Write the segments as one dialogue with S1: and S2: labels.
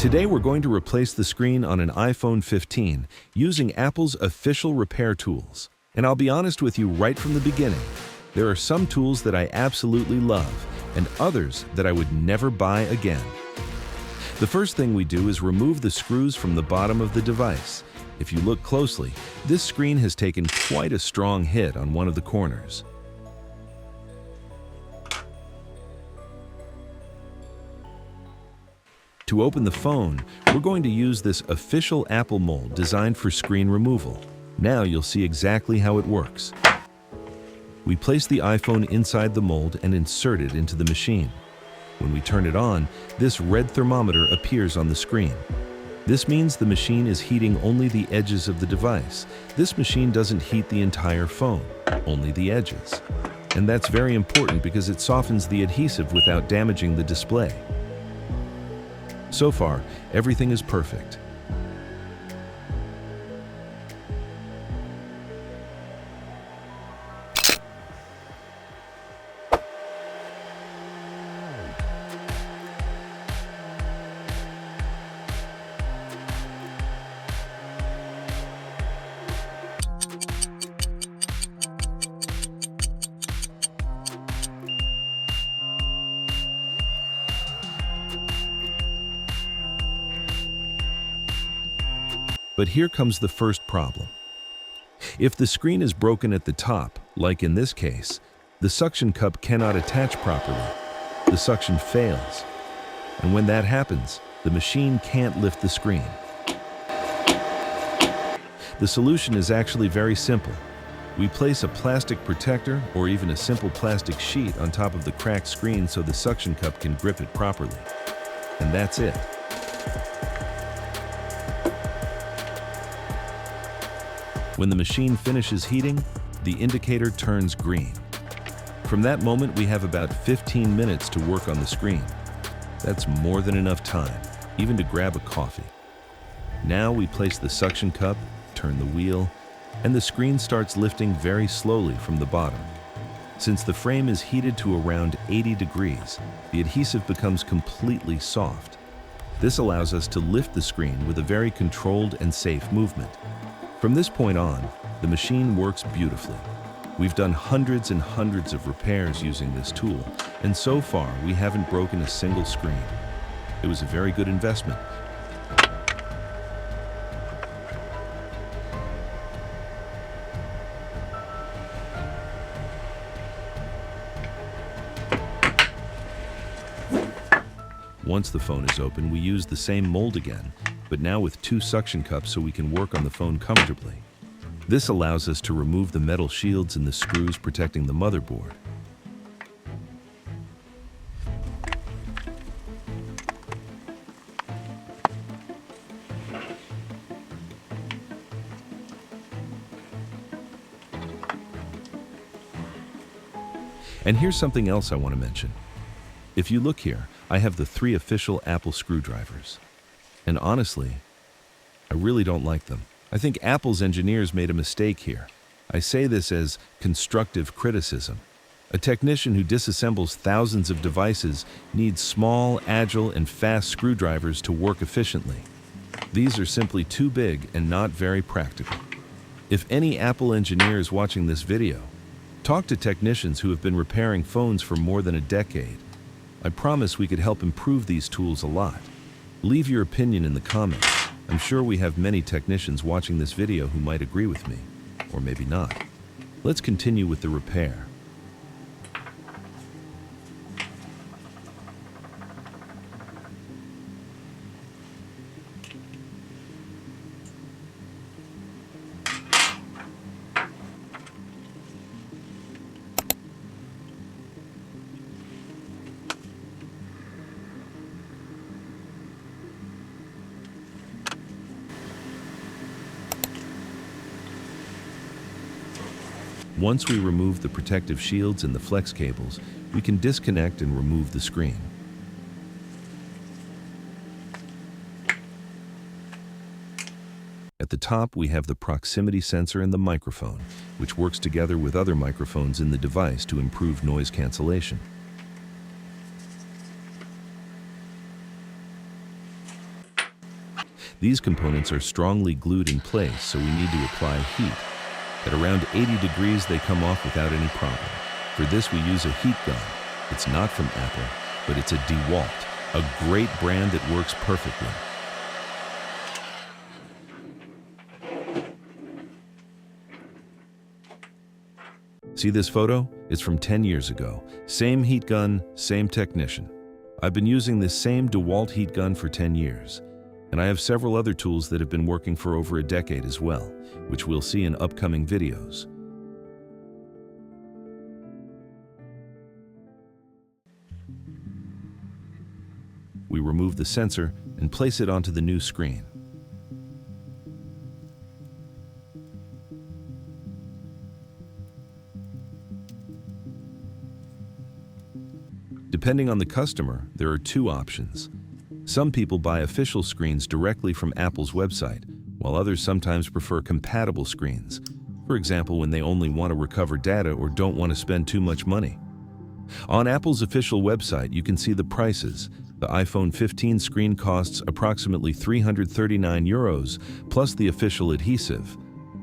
S1: Today we're going to replace the screen on an iPhone 15 using Apple's official repair tools. And I'll be honest with you right from the beginning, there are some tools that I absolutely love and others that I would never buy again. The first thing we do is remove the screws from the bottom of the device. If you look closely, this screen has taken quite a strong hit on one of the corners. To open the phone, we're going to use this official Apple mold designed for screen removal. Now you'll see exactly how it works. We place the iPhone inside the mold and insert it into the machine. When we turn it on, this red thermometer appears on the screen. This means the machine is heating only the edges of the device. This machine doesn't heat the entire phone, only the edges. And that's very important because it softens the adhesive without damaging the display. So far, everything is perfect. But here comes the first problem. If the screen is broken at the top, like in this case, the suction cup cannot attach properly. The suction fails. And when that happens, the machine can't lift the screen. The solution is actually very simple. We place a plastic protector or even a simple plastic sheet on top of the cracked screen so the suction cup can grip it properly. And that's it. When the machine finishes heating, the indicator turns green. From that moment, we have about 15 minutes to work on the screen. That's more than enough time, even to grab a coffee. Now we place the suction cup, turn the wheel, and the screen starts lifting very slowly from the bottom. Since the frame is heated to around 80 degrees, the adhesive becomes completely soft. This allows us to lift the screen with a very controlled and safe movement. From this point on, the machine works beautifully. We've done hundreds and hundreds of repairs using this tool, and so far we haven't broken a single screen. It was a very good investment. Once the phone is open, we use the same mold again, but now with 2 suction cups so we can work on the phone comfortably. This allows us to remove the metal shields and the screws protecting the motherboard. And here's something else I want to mention. If you look here, I have the 3 official Apple screwdrivers. And honestly, I really don't like them. I think Apple's engineers made a mistake here. I say this as constructive criticism. A technician who disassembles thousands of devices needs small, agile, and fast screwdrivers to work efficiently. These are simply too big and not very practical. If any Apple engineer is watching this video, talk to technicians who have been repairing phones for more than a decade. I promise we could help improve these tools a lot. Leave your opinion in the comments. I'm sure we have many technicians watching this video who might agree with me, or maybe not. Let's continue with the repair. Once we remove the protective shields and the flex cables, we can disconnect and remove the screen. At the top, we have the proximity sensor and the microphone, which works together with other microphones in the device to improve noise cancellation. These components are strongly glued in place, so we need to apply heat. At around 80 degrees, they come off without any problem. For this, we use a heat gun. It's not from Apple, but it's a DeWalt, a great brand that works perfectly. See this photo? It's from 10 years ago. Same heat gun, same technician. I've been using this same DeWalt heat gun for 10 years, and I have several other tools that have been working for over a decade as well, which we'll see in upcoming videos. We remove the sensor and place it onto the new screen. Depending on the customer, there are two options. Some people buy official screens directly from Apple's website, while others sometimes prefer compatible screens. For example, when they only want to recover data or don't want to spend too much money. On Apple's official website, you can see the prices. The iPhone 15 screen costs approximately €339 plus the official adhesive.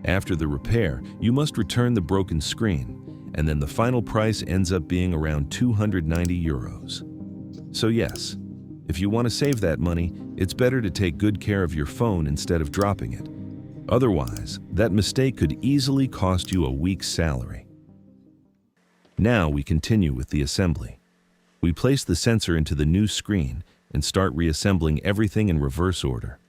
S1: After the repair, you must return the broken screen, and then the final price ends up being around €290. So yes, if you want to save that money, it's better to take good care of your phone instead of dropping it. Otherwise, that mistake could easily cost you a week's salary. Now we continue with the assembly. We place the sensor into the new screen and start reassembling everything in reverse order.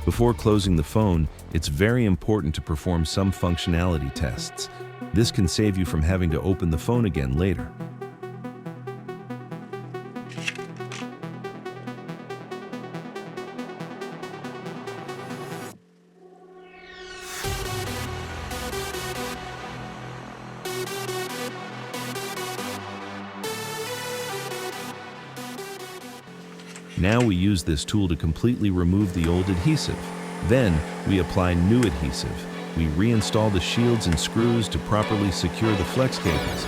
S1: Before closing the phone, it's very important to perform some functionality tests. This can save you from having to open the phone again later. Now we use this tool to completely remove the old adhesive. Then we apply new adhesive. We reinstall the shields and screws to properly secure the flex cables.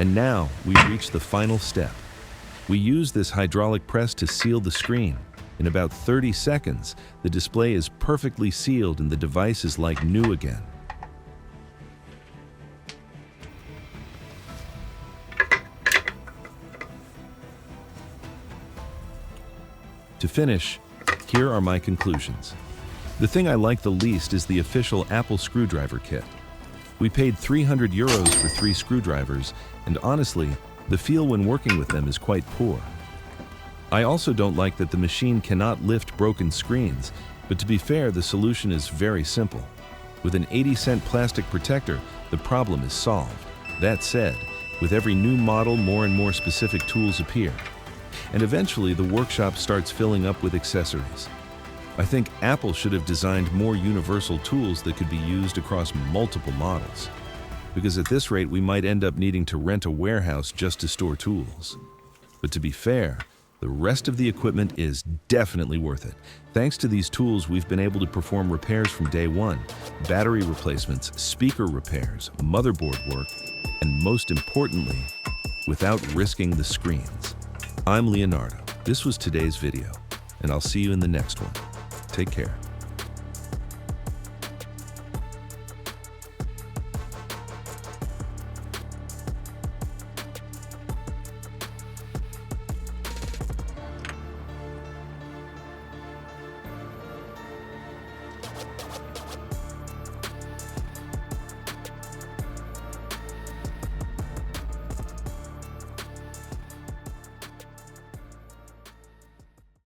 S1: And now we reach the final step. We use this hydraulic press to seal the screen. In about 30 seconds, the display is perfectly sealed and the device is like new again. To finish, here are my conclusions. The thing I like the least is the official Apple screwdriver kit. We paid €300 for 3 screwdrivers, and honestly, the feel when working with them is quite poor. I also don't like that the machine cannot lift broken screens, but to be fair, the solution is very simple. With an 80-cent plastic protector, the problem is solved. That said, with every new model, more and more specific tools appear. And eventually, the workshop starts filling up with accessories. I think Apple should have designed more universal tools that could be used across multiple models. Because at this rate, we might end up needing to rent a warehouse just to store tools. But to be fair, the rest of the equipment is definitely worth it. Thanks to these tools, we've been able to perform repairs from day one, battery replacements, speaker repairs, motherboard work, and most importantly, without risking the screens. I'm Leonardo. This was today's video, and I'll see you in the next one. Take care.